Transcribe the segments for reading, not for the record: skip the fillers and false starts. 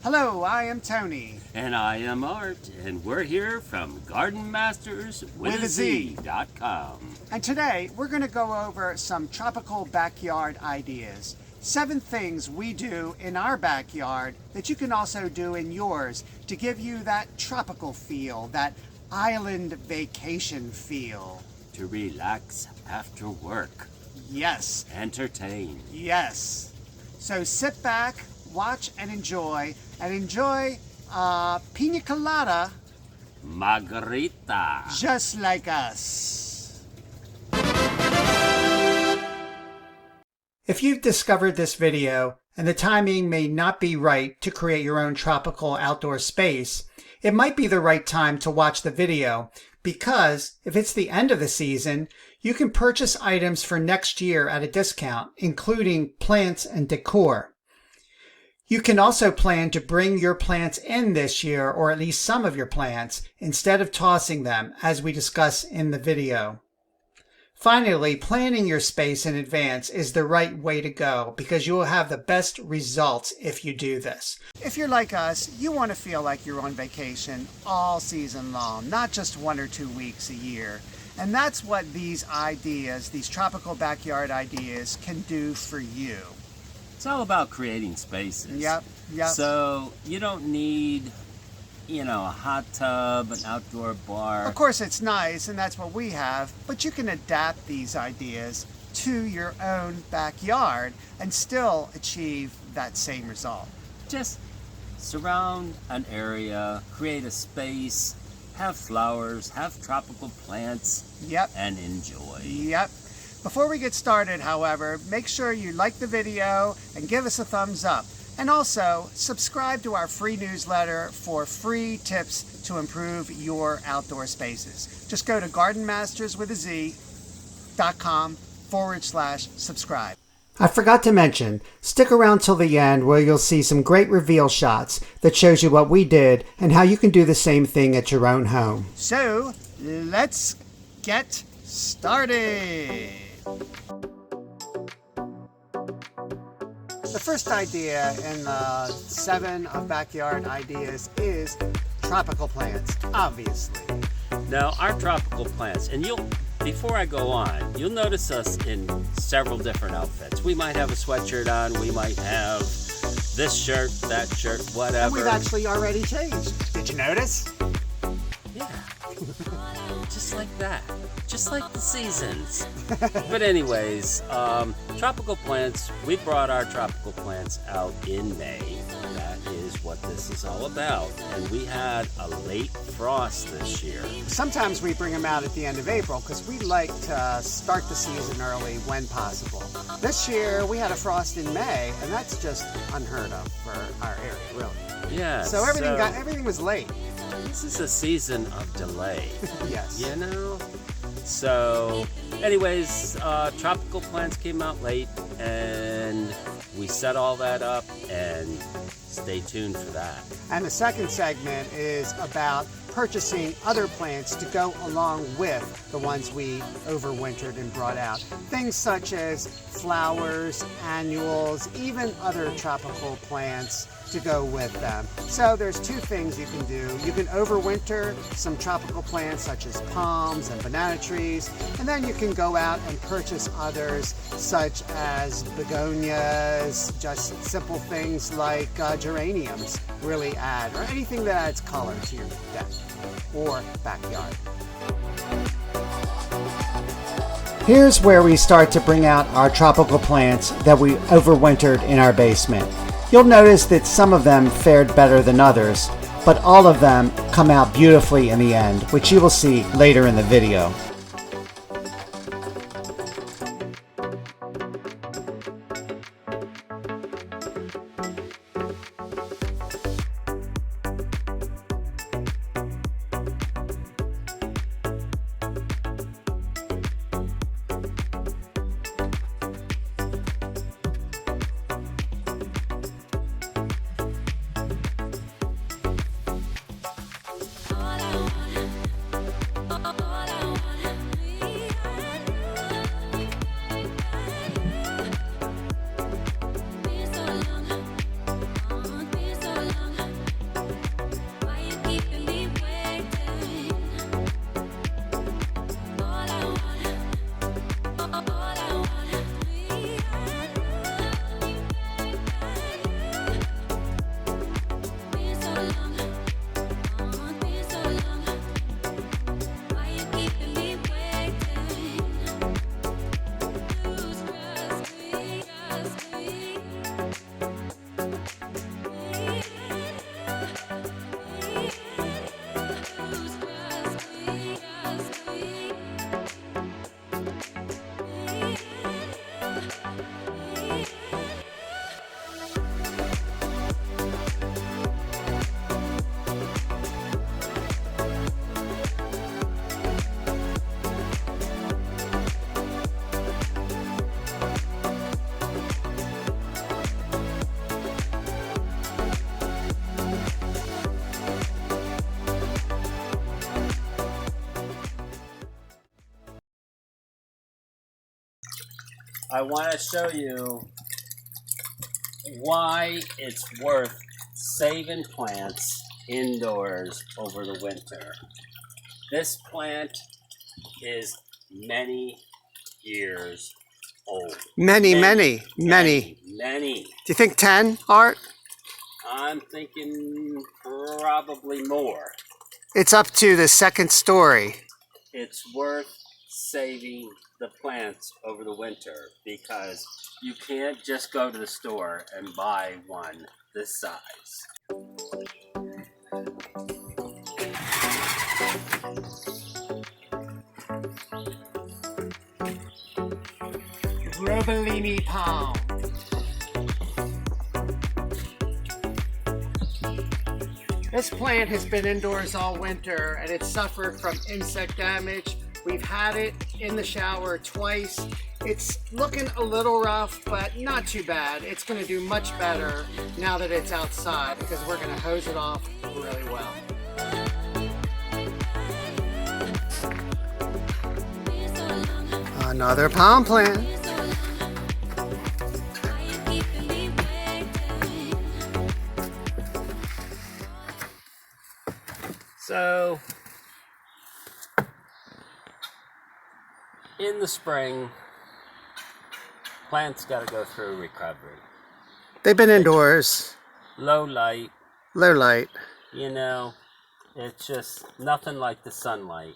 Hello, I am Tony. And I am Art, and we're here from GardenMastersWithAZ.com. And today we're going to go over some tropical backyard ideas. 7 things we do in our backyard that you can also do in yours to give you that tropical feel, that island vacation feel. To relax after work. Yes. Entertain. Yes. So sit back, watch and enjoy pina colada Margarita. just like us. If you've discovered this video and the timing may not be right to create your own tropical outdoor space, it might be the right time to watch the video because if it's the end of the season, you can purchase items for next year at a discount, including plants and decor. You can also plan to bring your plants in this year, or at least some of your plants, instead of tossing them, as we discuss in the video. Finally, planning your space in advance is the right way to go because you will have the best results if you do this. If you're like us, you want to feel like you're on vacation all season long, not just 1 or 2 weeks a year. And that's what these ideas, these tropical backyard ideas, can do for you. It's all about creating spaces. Yep. So you don't need, a hot tub, an outdoor bar. Of course, it's nice, and that's what we have, but you can adapt these ideas to your own backyard and still achieve that same result. Just surround an area, create a space, have flowers, have tropical plants, Yep. and enjoy. Yep. Before we get started, however, make sure you like the video and give us a thumbs up. And also, subscribe to our free newsletter for free tips to improve your outdoor spaces. Just go to GardenMastersWithAZ.com/subscribe. I forgot to mention, stick around till the end where you'll see some great reveal shots that shows you what we did and how you can do the same thing at your own home. So, let's get started. The first idea in the 7 of backyard ideas is tropical plants, obviously. Now, our tropical plants, and before I go on, you'll notice us in several different outfits. We might have a sweatshirt on, we might have this shirt, that shirt, whatever. And we've actually already changed. Did you notice? Yeah. Just like that. Just like the seasons. But anyways, tropical plants, we brought our tropical plants out in May. That is what this is all about. And we had a late frost this year. Sometimes we bring them out at the end of April because we like to start the season early when possible. This year we had a frost in May, and that's just unheard of for our area, really. Yeah. So everything was late. This is a season of delay. Yes. So anyways, tropical plants came out late and we set all that up, and stay tuned for that. And the second segment is about purchasing other plants to go along with the ones we overwintered and brought out. Things such as flowers, annuals, even other tropical plants to go with them. So there's 2 things you can do. You can overwinter some tropical plants such as palms and banana trees, and then you can go out and purchase others such as begonias, just simple things like geraniums really add, or anything that adds color to your deck or backyard. Here's where we start to bring out our tropical plants that we overwintered in our basement. You'll notice that some of them fared better than others, but all of them come out beautifully in the end, which you will see later in the video. I want to show you why it's worth saving plants indoors over the winter. This plant is many years old. Many. Many. Do you think 10, Art? I'm thinking probably more. It's up to the second story. It's worth saving the plants over the winter because you can't just go to the store and buy one this size. Robellini palm. This plant has been indoors all winter and it's suffered from insect damage. We've had it in the shower twice. It's looking a little rough, but not too bad. It's going to do much better now that it's outside because we're going to hose it off really well. Another palm plant. So, in the spring, plants got to go through recovery. They've been indoors. Low light, Low light. you know, it's just nothing like the sunlight.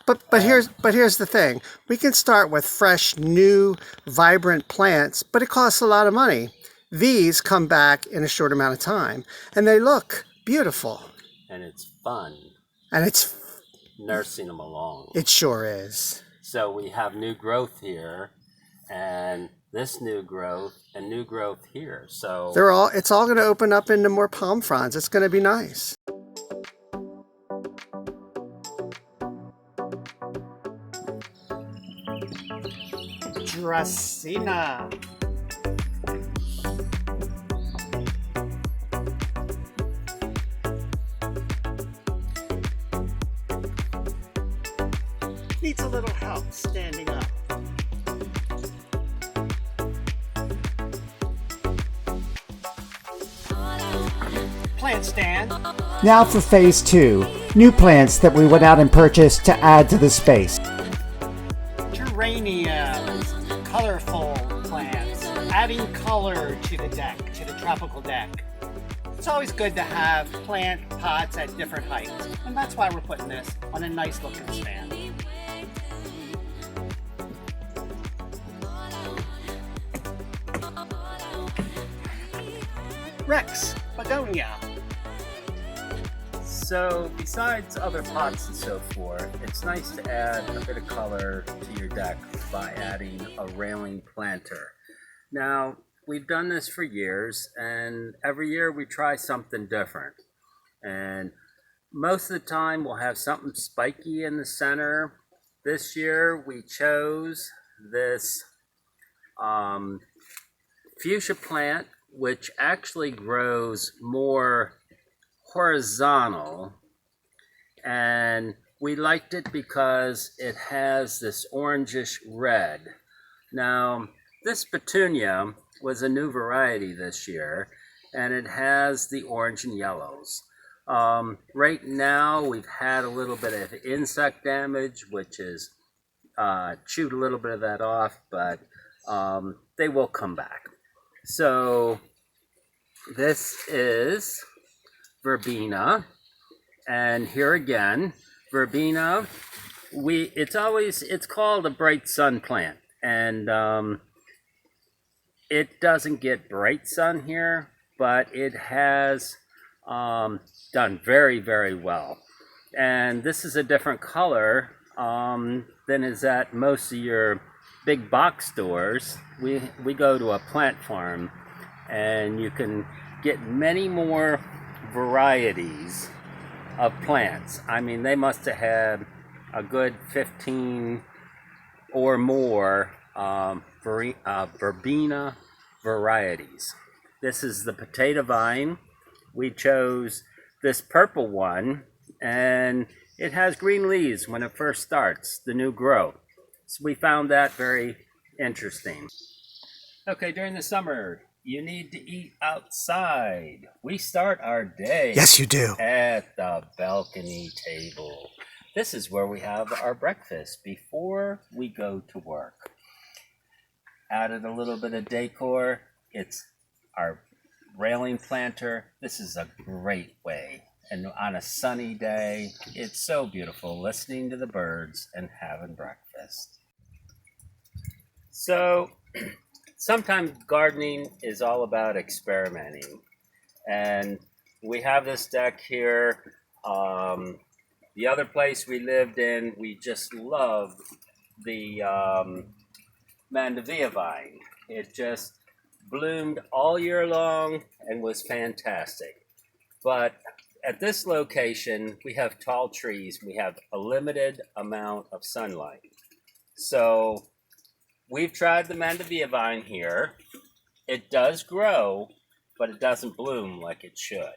But here's the thing. We can start with fresh, new, vibrant plants, but it costs a lot of money. These come back in a short amount of time, and they look beautiful. And it's fun. And it's nursing them along. It sure is. So we have new growth here, and this new growth, and new growth here. So it's all going to open up into more palm fronds. It's going to be nice. Dracena. Needs a little help standing up. Plant stand. Now for phase 2. New plants that we went out and purchased to add to the space. Geraniums. Colorful plants. Adding color to the deck, to the tropical deck. It's always good to have plant pots at different heights. And that's why we're putting this on a nice looking stand. Rex, begonia. So besides other pots and so forth, it's nice to add a bit of color to your deck by adding a railing planter. Now, we've done this for years, and every year we try something different. And most of the time we'll have something spiky in the center. This year we chose this fuchsia plant, which actually grows more horizontal, and we liked it because it has this orangish red. Now, this petunia was a new variety this year, and it has the orange and yellows. Right now, we've had a little bit of insect damage, which is chewed a little bit of that off, but they will come back. So this is verbena, and here again, verbena, it's called a bright sun plant, and it doesn't get bright sun here, but it has done very, very well. And this is a different color than is at most of your big box stores. We go to a plant farm, and you can get many more varieties of plants. I mean, they must have had a good 15 or more verbena varieties. This is the potato vine. We chose this purple one, and it has green leaves when it first starts, the new growth. So we found that very interesting. Okay, during the summer, you need to eat outside. We start our day Yes, you do. at the balcony table. This is where we have our breakfast before we go to work. Added a little bit of decor. It's our railing planter. This is a great way. And on a sunny day, it's so beautiful listening to the birds and having breakfast. So, sometimes gardening is all about experimenting. And we have this deck here. The other place we lived in, we just loved the Mandevilla vine. It just bloomed all year long and was fantastic. But at this location, we have tall trees. We have a limited amount of sunlight. So we've tried the Mandevilla vine here. It does grow, but it doesn't bloom like it should.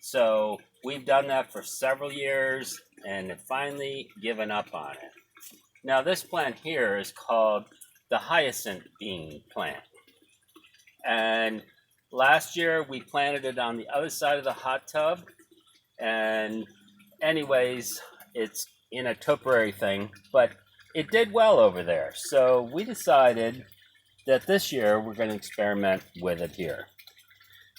So we've done that for several years and have finally given up on it. Now this plant here is called the hyacinth bean plant. And last year we planted it on the other side of the hot tub. And anyways, it's in a topiary thing, but it did well over there. So we decided that this year we're going to experiment with it here.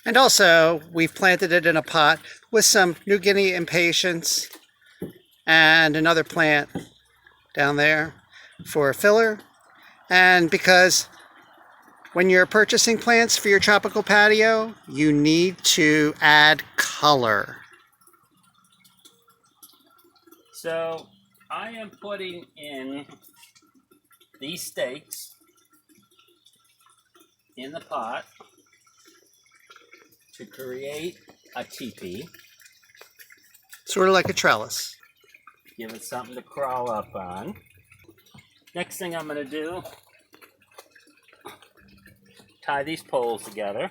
And also, we've planted it in a pot with some New Guinea impatiens and another plant down there for a filler. And because when you're purchasing plants for your tropical patio, you need to add color. So I am putting in these stakes in the pot to create a teepee. Sort of like a trellis. Give it something to crawl up on. Next thing I'm going to do, tie these poles together.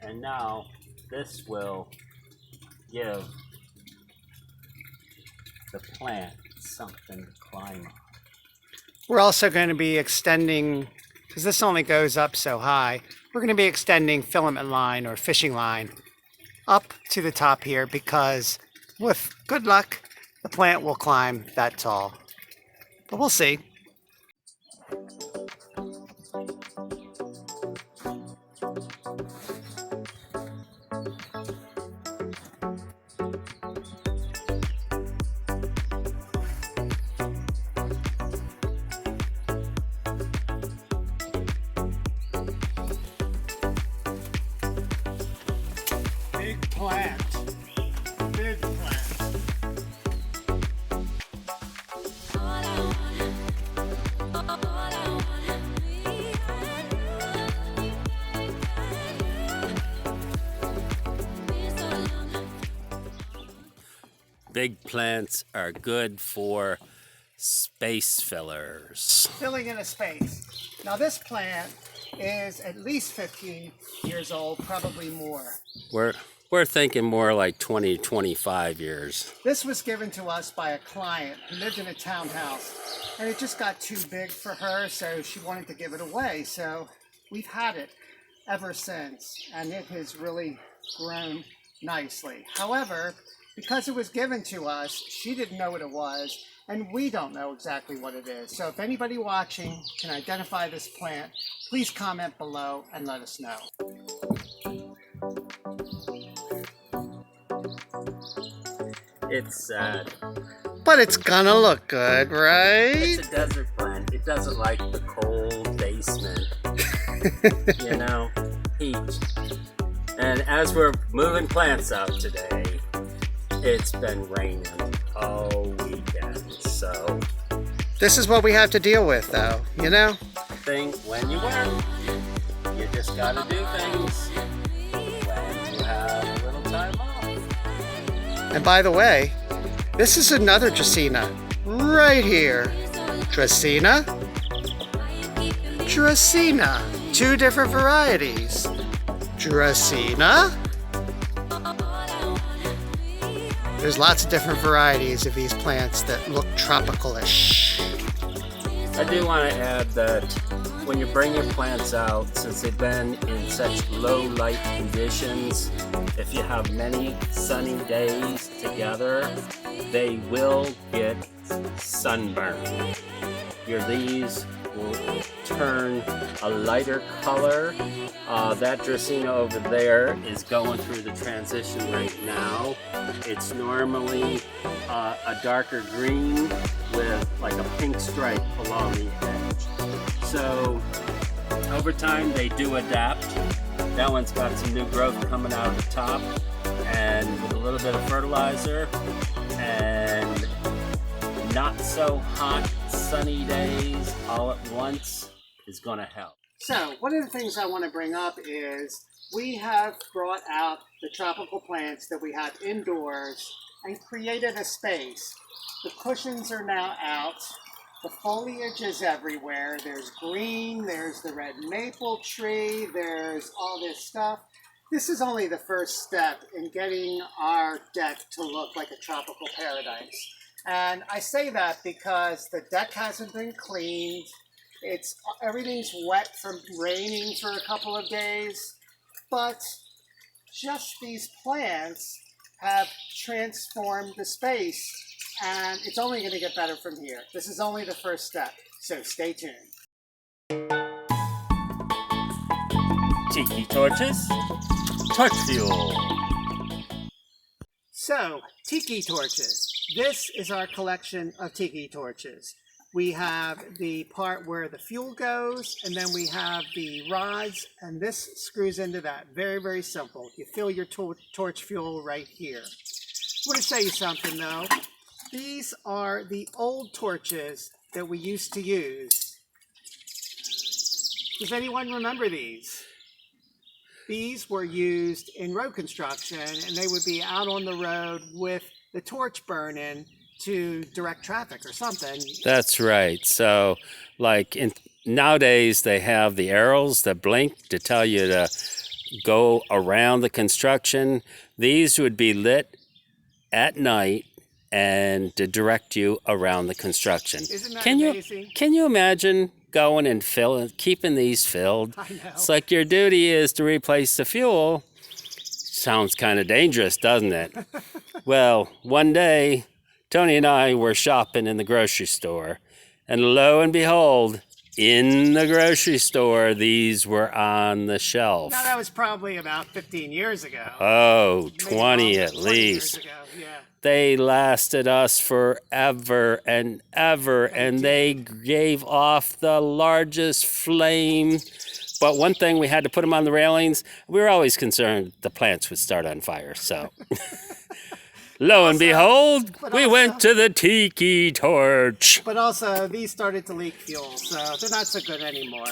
And now this will give the plant something to climb on. We're also going to be extending, because this only goes up so high, we're going to be extending filament line or fishing line up to the top here because with good luck, the plant will climb that tall. But we'll see. Big plant. Big plant. Big plants are good for space fillers. Filling in a space. Now this plant is at least 15 years old, probably more. We're thinking more like 20, 25 years. This was given to us by a client who lived in a townhouse, and it just got too big for her, so she wanted to give it away. So we've had it ever since, and it has really grown nicely. However, because it was given to us, she didn't know what it was, and we don't know exactly what it is. So if anybody watching can identify this plant, please comment below and let us know. It's sad. But it's gonna look good, right? It's a desert plant. It doesn't like the cold basement. You know, heat. And as we're moving plants out today, it's been raining all weekend. So this is what we have to deal with, though, you know? Think when you work, you just gotta do things when you have a little time off. And by the way, this is another Dracaena right here. Dracaena? Dracaena. two different varieties. Dracaena. There's lots of different varieties of these plants that look tropical-ish. I do want to add that when you bring your plants out, since they've been in such low light conditions, if you have many sunny days together, they will get sunburned. Your leaves will turn a lighter color. That Dracaena over there is going through the transition right now. It's normally a darker green with like a pink stripe along the edge. So over time they do adapt. That one's got some new growth coming out of the top, and with a little bit of fertilizer and not so hot sunny days all at once is going to help. So one of the things I want to bring up is we have brought out the tropical plants that we have indoors and created a space. The cushions are now out. The foliage is everywhere. There's green, there's the red maple tree, there's all this stuff. This is only the first step in getting our deck to look like a tropical paradise. And I say that because the deck hasn't been cleaned. Everything's wet from raining for a couple of days, but just these plants have transformed the space, and it's only going to get better from here. This is only the first step, so stay tuned. Tiki torches, torch fuel. So, tiki torches. This is our collection of tiki torches. We have the part where the fuel goes, and then we have the rods, and this screws into that. Very, very simple. You fill your torch fuel right here. I want to show you something though. These are the old torches that we used to use. Does anyone remember these? These were used in road construction, and they would be out on the road with the torch burning to direct traffic or something. That's right. So like nowadays they have the arrows that blink to tell you to go around the construction. These would be lit at night and to direct you around the construction. Isn't that amazing? Can you imagine going and keeping these filled? I know. It's like your duty is to replace the fuel. Sounds kind of dangerous, doesn't it? Well, one day Tony and I were shopping in the grocery store, and lo and behold, in the grocery store, these were on the shelf. Now, that was probably about 15 years ago. Oh, Maybe 20 at 20 least. years ago, yeah. They lasted us forever and ever, and they gave off the largest flame. But one thing, we had to put them on the railings. We were always concerned the plants would start on fire, so... Lo and behold, we went to the tiki torch. But also, these started to leak fuel, so they're not so good anymore.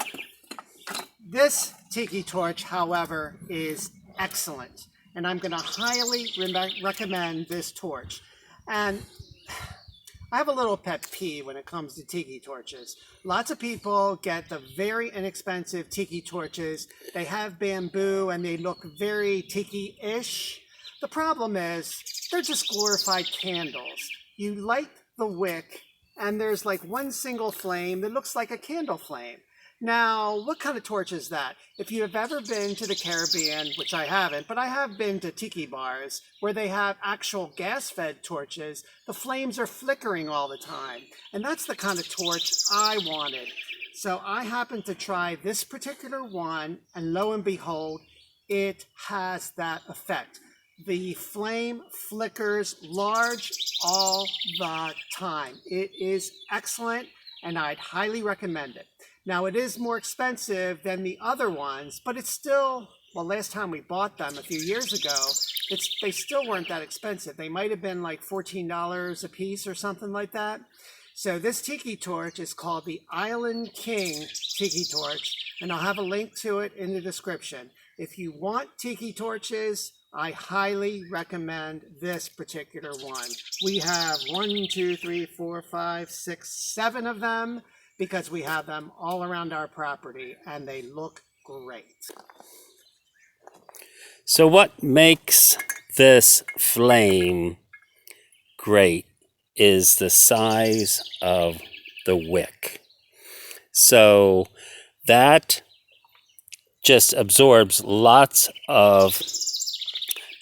This tiki torch, however, is excellent. And I'm going to highly recommend this torch. And I have a little pet peeve when it comes to tiki torches. Lots of people get the very inexpensive tiki torches. They have bamboo and they look very tiki-ish. The problem is, they're just glorified candles. You light the wick, and there's like one single flame that looks like a candle flame. Now, what kind of torch is that? If you have ever been to the Caribbean, which I haven't, but I have been to tiki bars, where they have actual gas-fed torches, the flames are flickering all the time. And that's the kind of torch I wanted. So I happened to try this particular one, and lo and behold, it has that effect. The flame flickers large all the time. It is excellent, and I'd highly recommend it. Now, it is more expensive than the other ones, but it's still, well, last time we bought them a few years ago, they still weren't that expensive. They might have been like $14 a piece or something like that. So this tiki torch is called the Island King Tiki Torch, and I'll have a link to it in the description. If you want tiki torches, I highly recommend this particular one. We have 1, 2, 3, 4, 5, 6, 7 of them because we have them all around our property and they look Great. So what makes this flame great is the size of the wick. So that just absorbs lots of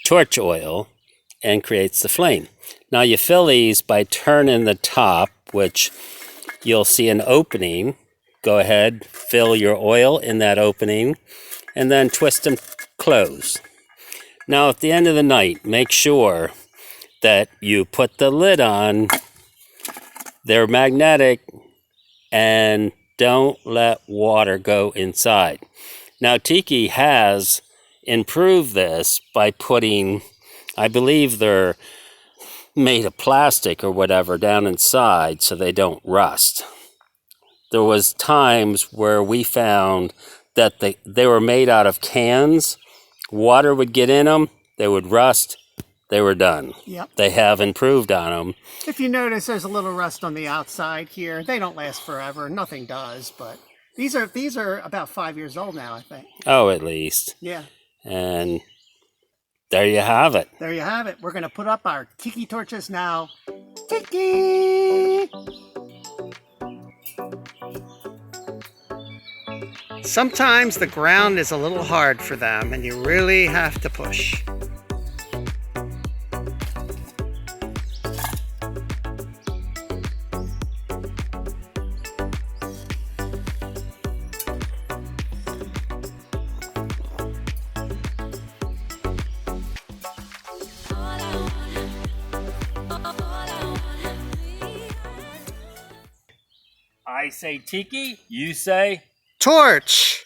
torch oil and creates the flame. Now you fill these by turning the top, which you'll see an opening. Go ahead, fill your oil in that opening, and then twist them closed. Now at the end of the night, make sure that you put the lid on. They're magnetic, and don't let water go inside. Now Tiki has improved this by putting, I believe they're made of plastic or whatever down inside so they don't rust. There was times where we found that they were made out of cans. Water would get in them, they would rust, they were done. Yep. They have improved on them. If you notice, there's a little rust on the outside here. They don't last forever. Nothing does, but these are about 5 years old now, I think. Oh, at least. Yeah. And there you have it. There you have it. We're going to put up our tiki torches now. Tiki! Sometimes the ground is a little hard for them, and you really have to push. I say tiki, you say Torch!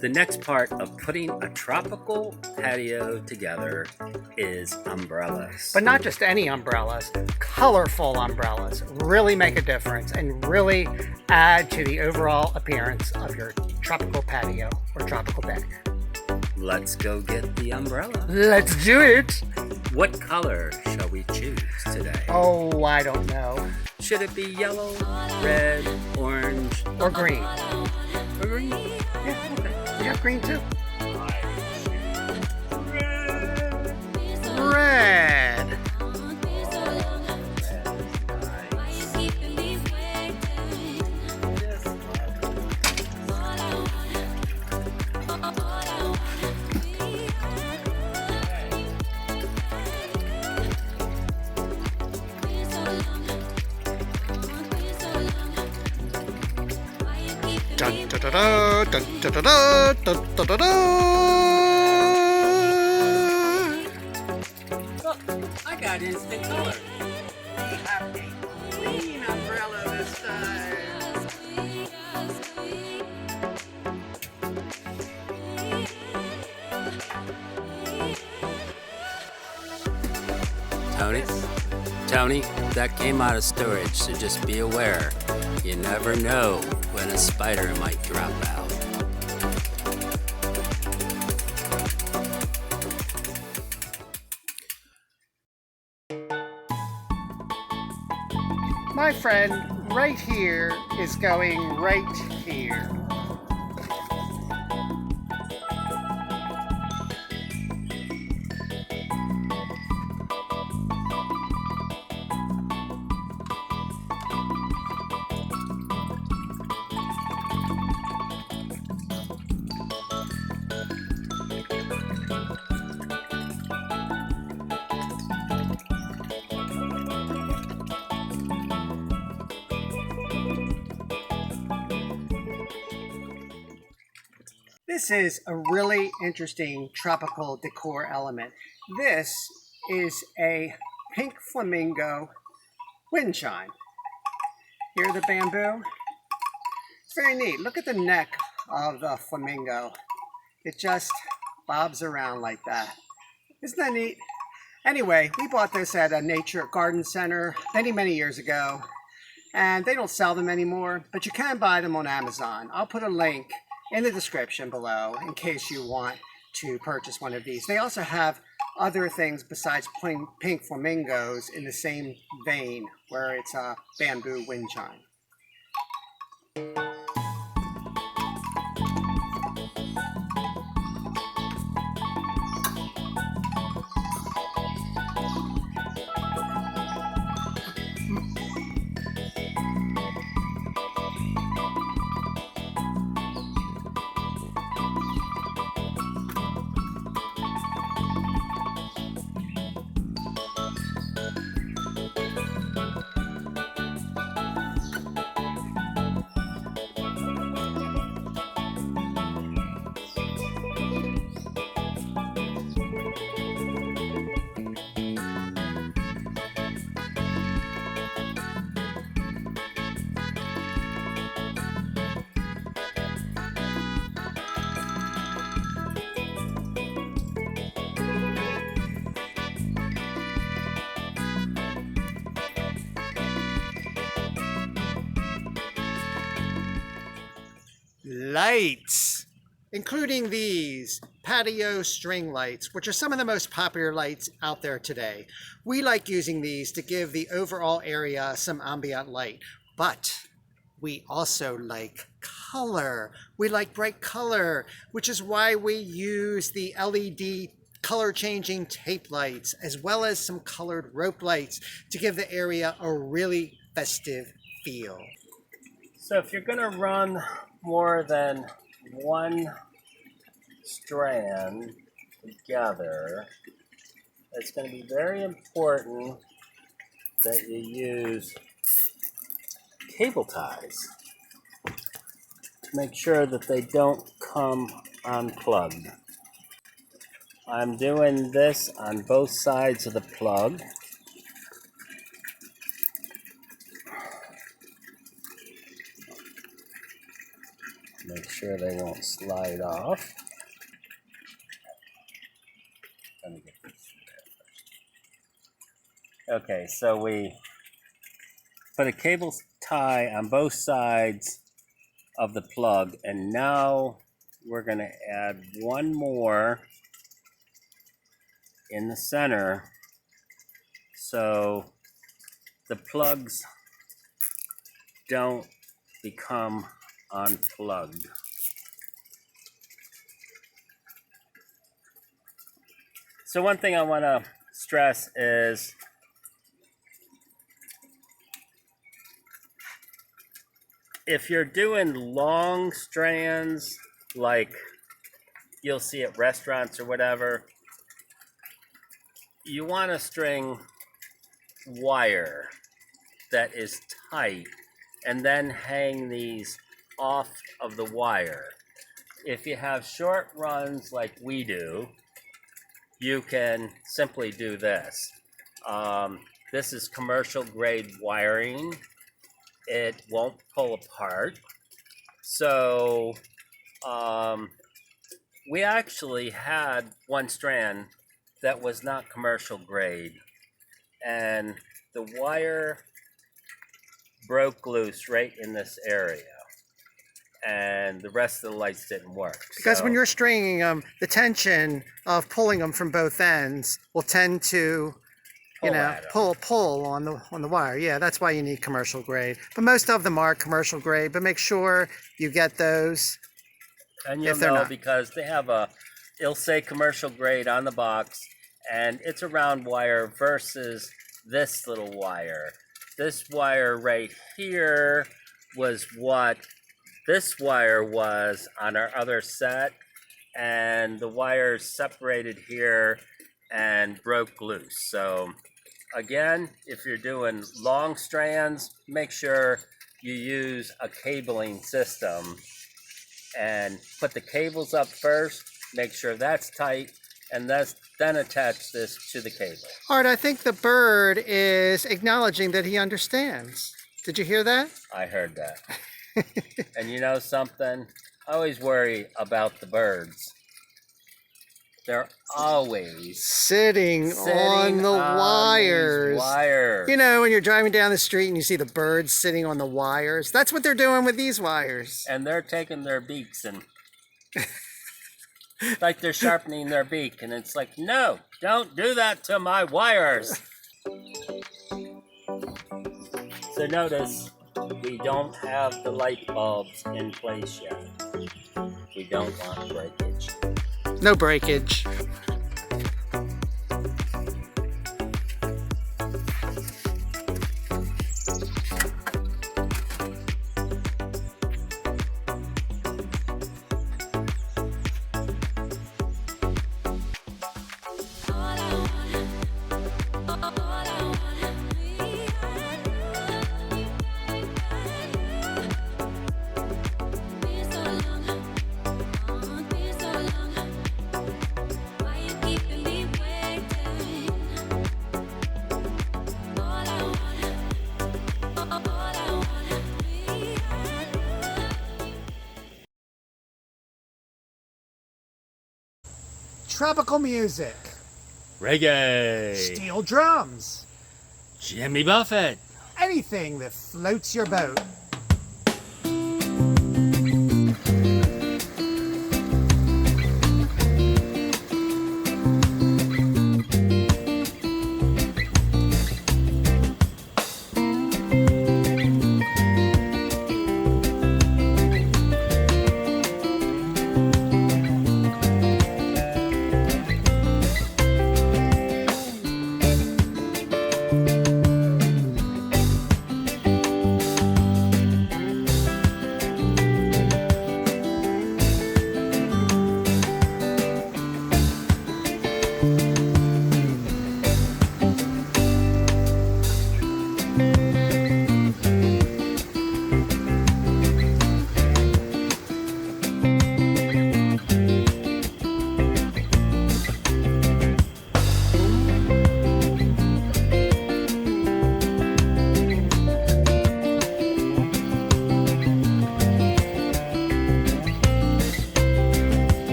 The next part of putting a tropical patio together is umbrellas. But not just any umbrellas, colorful umbrellas really make a difference and really add to the overall appearance of your tropical patio or tropical deck. Let's go get the umbrella. Let's do it! What color shall we choose today? Oh, I don't know. Should it be yellow, red, orange, Or green. or green? Yeah, okay. You got green too. Red. Dun, da, da, da, dun, da, da, da, dun, da, da, da. Oh, I got instant color. We have a green umbrella this time. Tony, that came out of storage, so just be aware. You never know when a spider might drop out. My friend right here is going right here. This is a really interesting tropical decor element. This is a pink flamingo wind chime. Hear the bamboo? It's very neat. Look at the neck of the flamingo. It just bobs around like that. Isn't that neat? Anyway, we bought this at a nature garden center many years ago, and they don't sell them anymore, but you can buy them on Amazon. I'll put a link in the description below in case you want to purchase one of these. They also have other things besides pink flamingos in the same vein, where it's a bamboo wind chime. Lights, including these patio string lights, which are some of the most popular lights out there today. We like using these to give the overall area some ambient light, but we also like color. We like bright color, which is why we use the LED color changing tape lights, as well as some colored rope lights to give the area a really festive feel. So if you're gonna run more than one strand together, it's going to be very important that you use cable ties to make sure that they don't come unplugged. I'm doing this on both sides of the plug. Make sure they won't slide off. Let me get this there first. Okay, so we put a cable tie on both sides of the plug, and now we're going to add one more in the center so the plugs don't become unplugged. So one thing I want to stress is if you're doing long strands like you'll see at restaurants or whatever, you want to string wire that is tight and then hang these off of the wire. If you have short runs like we do, you can simply do this. This is commercial grade wiring. It won't pull apart. So we actually had one strand that was not commercial grade, and the wire broke loose right in this area, and the rest of the lights didn't work. Because so, when you're stringing them, the tension of pulling them from both ends will tend to, pull on the wire. Yeah, that's why you need commercial grade. But most of them are commercial grade. But make sure you get those. And you'll know because they have it'll say commercial grade on the box, and it's a round wire versus this little wire. This wire right here was what this wire was on our other set, and the wires separated here and broke loose. So again, if you're doing long strands, make sure you use a cabling system and put the cables up first, make sure that's tight, and then attach this to the cable. Art, I think the bird is acknowledging that he understands. Did you hear that? I heard that. And you know something? I always worry about the birds. They're always sitting on the wires. You know, when you're driving down the street and you see the birds sitting on the wires, that's what they're doing with these wires. And they're taking their beaks and like they're sharpening their beak, and it's like, no, don't do that to my wires. So notice, we don't have the light bulbs in place yet. We don't want breakage. No breakage. Tropical music. Reggae. Steel drums. Jimmy Buffett. Anything that floats your boat.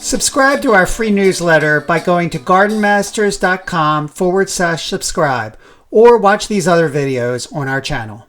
Subscribe to our free newsletter by going to gardenmasters.com/subscribe or watch these other videos on our channel.